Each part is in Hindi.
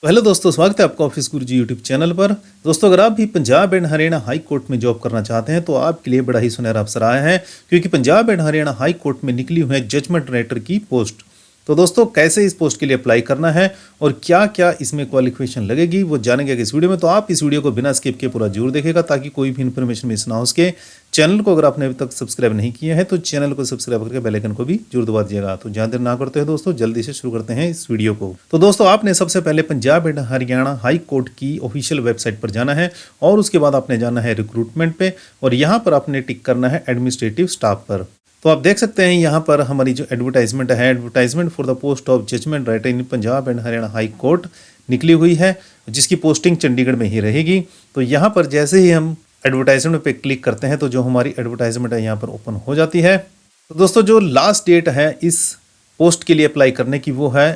तो हेलो दोस्तों, स्वागत है आपका ऑफिस गुरु जी यूट्यूब चैनल पर। दोस्तों, अगर आप भी Punjab and Haryana high court में जॉब करना चाहते हैं तो आपके लिए बड़ा ही सुनहरा अवसर आया है, क्योंकि Punjab and Haryana high court में निकली हुई है जजमेंट राइटर की पोस्ट। तो दोस्तों, कैसे इस पोस्ट के लिए अप्लाई करना है और क्या क्या इसमें क्वालिफिकेशन लगेगी वो जानेंगे इस वीडियो में। तो आप इस वीडियो को बिना स्किप के पूरा जरूर देखेगा ताकि कोई भी इन्फॉर्मेशन मिस ना हो सके। चैनल को अगर आपने अभी तक सब्सक्राइब नहीं किया है तो चैनल को सब्सक्राइब करके बेल आइकन को भी जरूर दबा दीजिएगा। तो ज़्यादा देर ना करते हैं दोस्तों, जल्दी से शुरू करते हैं इस वीडियो को। तो दोस्तों, आपने सबसे पहले Punjab and Haryana high court की ऑफिशियल वेबसाइट पर जाना है और उसके बाद आपने जाना है रिक्रूटमेंट पे और यहाँ पर आपने टिक करना है एडमिनिस्ट्रेटिव स्टाफ पर। तो आप देख सकते हैं यहाँ पर हमारी जो एडवर्टाइजमेंट है, advertisement for the post of judgment writer in Punjab and Haryana high court निकली हुई है, जिसकी पोस्टिंग चंडीगढ़ में ही रहेगी। तो यहाँ पर जैसे ही हम एडवर्टाइजमेंट पे क्लिक करते हैं तो जो हमारी एडवर्टाइजमेंट है यहाँ पर ओपन हो जाती है। तो दोस्तों, जो लास्ट डेट है इस पोस्ट के लिए अप्लाई करने की वो है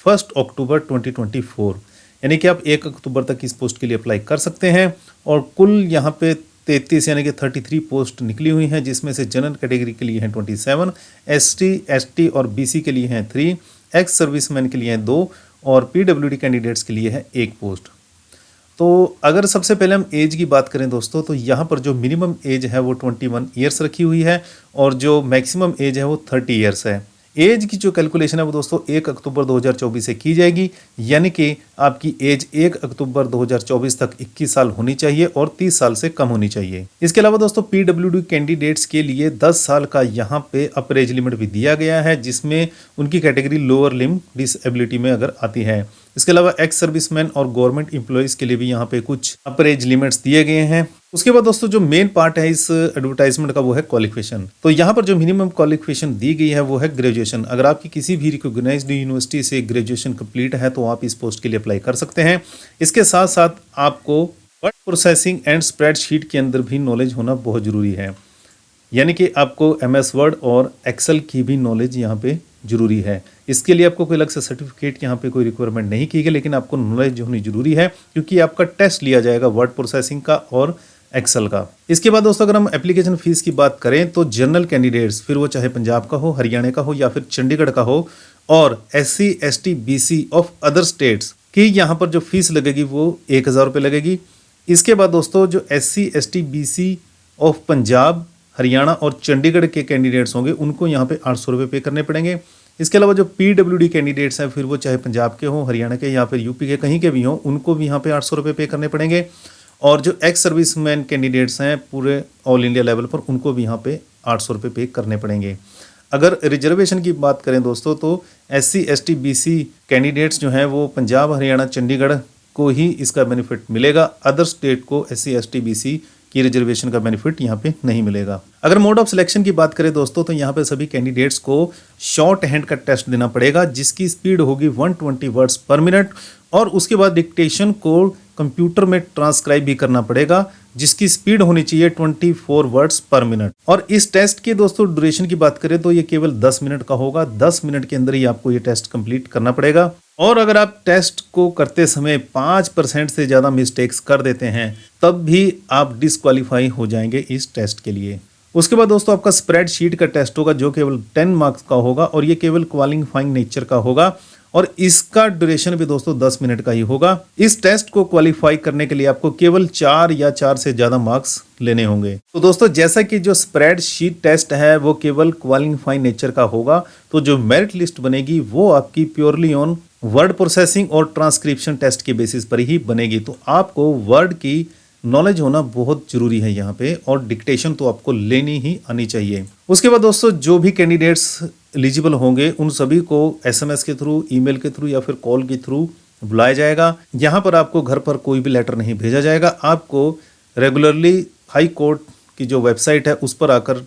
1 अक्टूबर 2024, यानी कि आप 1 अक्टूबर तक इस पोस्ट के लिए अप्लाई कर सकते हैं। और कुल यहाँ पे 33 यानी कि 33 पोस्ट निकली हुई हैं, जिसमें से जनरल कैटेगरी के लिए हैं 27, एसटी, एसटी और बीसी के लिए हैं 3, एक्स सर्विसमैन के लिए हैं 2 और पीडब्ल्यूडी कैंडिडेट्स के लिए है 1 पोस्ट। तो अगर सबसे पहले हम एज की बात करें दोस्तों, तो यहाँ पर जो मिनिमम एज है वो 21 ईयर्स रखी हुई है और जो मैक्सिमम एज है वो 30 ईयर्स है। एज की जो कैलकुलेशन है वो दोस्तों 1 अक्टूबर 2024 से की जाएगी, यानी कि आपकी एज 1 अक्टूबर 2024 तक 21 साल होनी चाहिए और 30 साल से कम होनी चाहिए। इसके अलावा दोस्तों, पीडब्ल्यूडी कैंडिडेट्स के लिए 10 साल का यहाँ पे अपर एज लिमिट भी दिया गया है, जिसमें उनकी कैटेगरी लोअर लिम्ब डिसेबिलिटी में अगर आती है। इसके अलावा एक्स सर्विसमैन और गवर्नमेंट एम्प्लॉयज़ के लिए भी यहाँ पे कुछ अपर एज लिमिट्स दिए गए हैं। उसके बाद दोस्तों, जो मेन पार्ट है इस एडवर्टाइजमेंट का वो है क्वालिफिकेशन। तो यहाँ पर जो मिनिमम क्वालिफिकेशन दी गई है वो है ग्रेजुएशन। अगर आपकी किसी भी रिकॉग्नाइज्ड यूनिवर्सिटी से ग्रेजुएशन कंप्लीट है तो आप इस पोस्ट के लिए अप्लाई कर सकते हैं। इसके साथ साथ आपको वर्ड प्रोसेसिंग एंड स्प्रेडशीट के अंदर भी नॉलेज होना बहुत ज़रूरी है, यानी कि आपको MS वर्ड और एक्सेल की भी नॉलेज यहाँ पे जरूरी है। इसके लिए आपको कोई अलग से सर्टिफिकेट यहाँ पे कोई रिक्वायरमेंट नहीं की गई, लेकिन आपको नॉलेज होनी जरूरी है क्योंकि आपका टेस्ट लिया जाएगा वर्ड प्रोसेसिंग का और एक्सेल का। इसके बाद दोस्तों, अगर हम एप्लीकेशन फीस की बात करें तो जनरल कैंडिडेट्स, फिर वो चाहे पंजाब का हो, हरियाणा का हो या फिर चंडीगढ़ का हो, और SC ST BC of other states की यहाँ पर जो फीस लगेगी वो 1000 रुपये लगेगी। इसके बाद दोस्तों, जो SC ST BC of Punjab, Haryana और चंडीगढ़ के कैंडिडेट्स होंगे उनको यहाँ पे 800 रुपये पे करने पड़ेंगे। इसके अलावा जो PWD कैंडिडेट्स हैं, फिर वो चाहे पंजाब के हों, हरियाणा के या फिर यूपी के कहीं के भी हों, उनको भी यहाँ पे 800 रुपये पे करने पड़ेंगे। और जो एक्स सर्विसमैन कैंडिडेट्स हैं पूरे ऑल इंडिया लेवल पर, उनको भी यहाँ पे 800 रुपये पे करने पड़ेंगे। अगर रिजर्वेशन की बात करें दोस्तों, तो SC ST BC कैंडिडेट्स जो हैं वो पंजाब, हरियाणा, चंडीगढ़ को ही इसका बेनिफिट मिलेगा। अदर स्टेट को SC ST BC की रिजर्वेशन का बेनिफिट यहाँ पे नहीं मिलेगा। अगर मोड ऑफ सिलेक्शन की बात करें दोस्तों, तो यहाँ पे सभी कैंडिडेट्स को शॉर्ट हैंड का टेस्ट देना पड़ेगा, जिसकी स्पीड होगी 120 वर्ड्स पर मिनट, और उसके बाद डिक्टेशन को कंप्यूटर में ट्रांसक्राइब भी करना पड़ेगा, जिसकी स्पीड होनी चाहिए 24 वर्ड्स पर मिनट। और इस टेस्ट के दोस्तों ड्यूरेशन की बात करें तो ये केवल 10 मिनट का होगा। 10 मिनट के अंदर ही आपको ये टेस्ट कंप्लीट करना पड़ेगा। और अगर आप टेस्ट को करते समय 5% से ज़्यादा मिस्टेक्स कर देते हैं तब भी आप डिस्क्वालीफाई हो जाएंगे इस टेस्ट के लिए। उसके बाद दोस्तों, आपका स्प्रेडशीट का टेस्ट होगा जो केवल 10 मार्क्स का होगा और ये केवल क्वालिफाइंग नेचर का होगा और इसका ड्यूरेशन भी दोस्तों 10 मिनट का ही होगा। इस टेस्ट को क्वालिफाई करने के लिए आपको केवल 4 या 4 से ज़्यादा मार्क्स लेने होंगे। तो दोस्तों, जैसा कि जो स्प्रेडशीट टेस्ट है वो केवल क्वालिफाइंग नेचर का होगा, तो जो मेरिट लिस्ट बनेगी वो आपकी प्योरली ऑन वर्ड प्रोसेसिंग और ट्रांसक्रिप्शन टेस्ट के बेसिस पर ही बनेगी। तो आपको वर्ड की नॉलेज होना बहुत जरूरी है यहाँ पे, और डिक्टेशन तो आपको लेनी ही आनी चाहिए। उसके बाद दोस्तों, जो भी कैंडिडेट्स एलिजिबल होंगे उन सभी को SMS के थ्रू, ईमेल के थ्रू या फिर कॉल के थ्रू बुलाया जाएगा। यहाँ पर आपको घर पर कोई भी लेटर नहीं भेजा जाएगा। आपको रेगुलरली हाई कोर्ट की जो वेबसाइट है उस पर आकर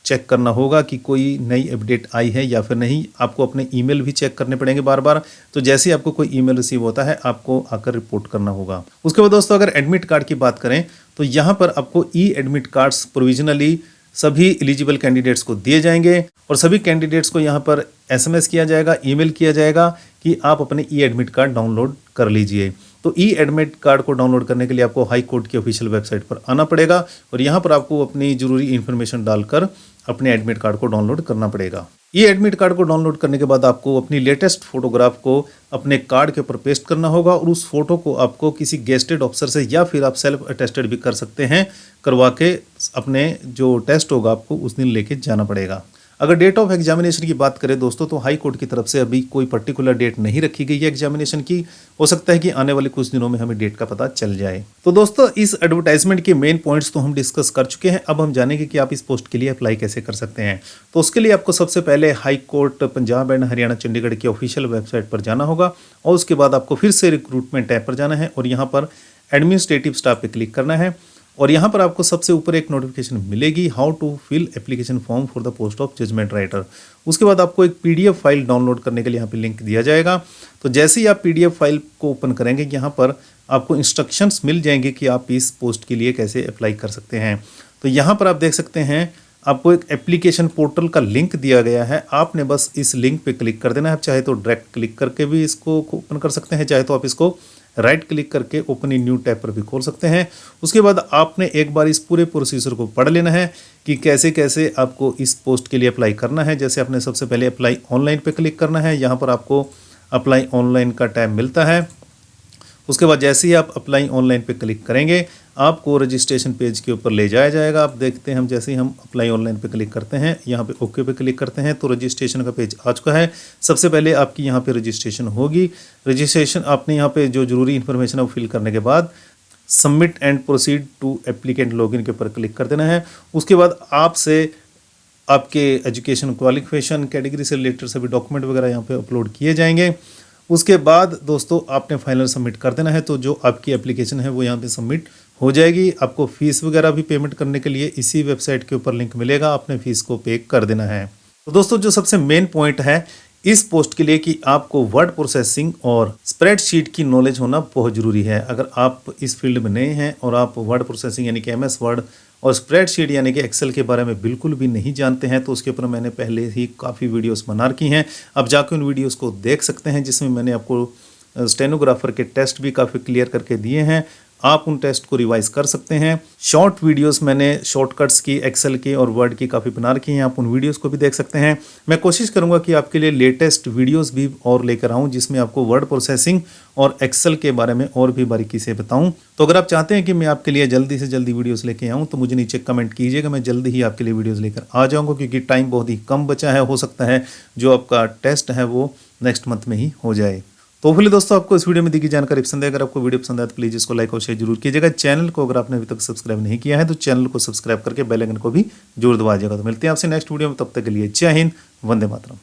चेक करना होगा कि कोई नई अपडेट आई है या फिर नहीं। आपको अपने ईमेल भी चेक करने पड़ेंगे बार बार। तो जैसे ही आपको कोई ईमेल रिसीव होता है आपको आकर रिपोर्ट करना होगा। उसके बाद दोस्तों, अगर एडमिट कार्ड की बात करें तो यहाँ पर आपको एडमिट कार्ड्स प्रोविजनली सभी एलिजिबल कैंडिडेट्स को दिए जाएंगे और सभी कैंडिडेट्स को यहाँ पर SMS किया जाएगा, ईमेल किया जाएगा कि आप अपने एडमिट कार्ड डाउनलोड कर लीजिए। तो ई एडमिट कार्ड को डाउनलोड करने के लिए आपको हाई कोर्ट की ऑफिशियल वेबसाइट पर आना पड़ेगा और यहाँ पर आपको अपनी जरूरी इन्फॉर्मेशन डालकर अपने एडमिट कार्ड को डाउनलोड करना पड़ेगा। ये एडमिट कार्ड को डाउनलोड करने के बाद आपको अपनी लेटेस्ट फोटोग्राफ को अपने कार्ड के ऊपर पेस्ट करना होगा और उस फोटो को आपको किसी गेस्टेड ऑफिसर से या फिर आप सेल्फ अटेस्टेड भी कर सकते हैं करवा के अपने जो टेस्ट होगा आपको उस दिन लेके जाना पड़ेगा। अगर डेट ऑफ एग्जामिनेशन की बात करें दोस्तों तो हाई कोर्ट की तरफ से अभी कोई पर्टिकुलर डेट नहीं रखी गई है एग्जामिनेशन की। हो सकता है कि आने वाले कुछ दिनों में हमें डेट का पता चल जाए। तो दोस्तों इस एडवर्टाइजमेंट के मेन पॉइंट्स तो हम डिस्कस कर चुके हैं। अब हम जानेंगे कि आप इस पोस्ट के लिए अप्लाई कैसे कर सकते हैं। तो उसके लिए आपको सबसे पहले high court Punjab and Haryana Chandigarh की ऑफिशियल वेबसाइट पर जाना होगा और उसके बाद आपको फिर से रिक्रूटमेंट टैब पर जाना है और यहाँ पर एडमिनिस्ट्रेटिव स्टाफ पे क्लिक करना है और यहाँ पर आपको सबसे ऊपर एक नोटिफिकेशन मिलेगी, how to fill application form for the post of judgment writer. उसके बाद आपको एक पीडीएफ फाइल डाउनलोड करने के लिए यहाँ पे लिंक दिया जाएगा। तो जैसे ही आप पीडीएफ फाइल को ओपन करेंगे यहाँ पर आपको इंस्ट्रक्शंस मिल जाएंगे कि आप इस पोस्ट के लिए कैसे अप्लाई कर सकते हैं। तो यहाँ पर आप देख सकते हैं आपको एक एप्लीकेशन पोर्टल का लिंक दिया गया है। आपने बस इस लिंक पे क्लिक कर देना है। आप चाहे तो डायरेक्ट क्लिक करके भी इसको ओपन कर सकते हैं, चाहे तो आप इसको राइट क्लिक करके ओपन इन न्यू टैब पर भी खोल सकते हैं। उसके बाद आपने एक बार इस पूरे प्रोसीजर को पढ़ लेना है कि कैसे कैसे आपको इस पोस्ट के लिए अप्लाई करना है। जैसे आपने सबसे पहले अप्लाई ऑनलाइन पे क्लिक करना है, यहाँ पर आपको अप्लाई ऑनलाइन का टैब मिलता है। उसके बाद जैसे ही आप अप्लाई ऑनलाइन पे क्लिक करेंगे आपको रजिस्ट्रेशन पेज के ऊपर ले जाया जाएगा। आप देखते हैं हम जैसे ही हम अप्लाई ऑनलाइन पे क्लिक करते हैं यहाँ पे ओके पे क्लिक करते हैं तो रजिस्ट्रेशन का पेज आ चुका है। सबसे पहले आपकी यहाँ पे रजिस्ट्रेशन होगी। रजिस्ट्रेशन आपने यहाँ पे जो जरूरी इन्फॉर्मेशन है वो फिल करने के बाद submit and proceed to applicant login के ऊपर क्लिक कर देना है। उसके बाद आपसे आपके एजुकेशन क्वालिफिकेशन कैटेगरी से रिलेटेड सभी डॉक्यूमेंट वगैरह यहाँ पे अपलोड किए जाएंगे। उसके बाद दोस्तों आपने फाइनल सबमिट कर देना है। तो जो आपकी एप्लीकेशन है वो यहाँ पे सबमिट हो जाएगी। आपको फीस वगैरह भी पेमेंट करने के लिए इसी वेबसाइट के ऊपर लिंक मिलेगा, आपने फीस को पे कर देना है। तो दोस्तों जो सबसे मेन पॉइंट है इस पोस्ट के लिए कि आपको वर्ड प्रोसेसिंग और स्प्रेडशीट की नॉलेज होना बहुत ज़रूरी है। अगर आप इस फील्ड में नए हैं और आप वर्ड प्रोसेसिंग यानी कि MS वर्ड और स्प्रेडशीट यानी कि एक्सेल के बारे में बिल्कुल भी नहीं जानते हैं तो उसके ऊपर मैंने पहले ही काफ़ी वीडियोस बना रखी हैं। आप जाकर उन वीडियोस को देख सकते हैं जिसमें मैंने आपको स्टेनोग्राफर के टेस्ट भी काफ़ी क्लियर करके दिए हैं। आप उन टेस्ट को रिवाइज कर सकते हैं। शॉर्ट वीडियोस मैंने शॉर्टकट्स की एक्सेल की और वर्ड की काफ़ी बना रखी हैं, आप उन वीडियोस को भी देख सकते हैं। मैं कोशिश करूंगा कि आपके लिए लेटेस्ट वीडियोस भी और लेकर आऊं जिसमें आपको वर्ड प्रोसेसिंग और एक्सेल के बारे में और भी बारीकी से बताऊं। तो अगर आप चाहते हैं कि मैं आपके लिए जल्दी से जल्दी वीडियोस लेके आऊँ तो मुझे नीचे कमेंट कीजिएगा, मैं जल्दी ही आपके लिए वीडियोज़ लेकर आ जाऊँगा क्योंकि टाइम बहुत ही कम बचा है। हो सकता है जो आपका टेस्ट है वो नेक्स्ट मंथ में ही हो जाए। तो फिर दोस्तों आपको इस वीडियो में दी गई जानकारी पसंद है, अगर आपको वीडियो पसंद आए तो प्लीज़ इसको लाइक और शेयर जरूर कीजिएगा। चैनल को अगर आपने अभी तक सब्सक्राइब नहीं किया है तो चैनल को सब्सक्राइब करके बेल आइकन को भी जरूर दबाइएगा। तो मिलते हैं आपसे नेक्स्ट वीडियो में, तब तक के लिए जय हिंद, वंदे मातरम।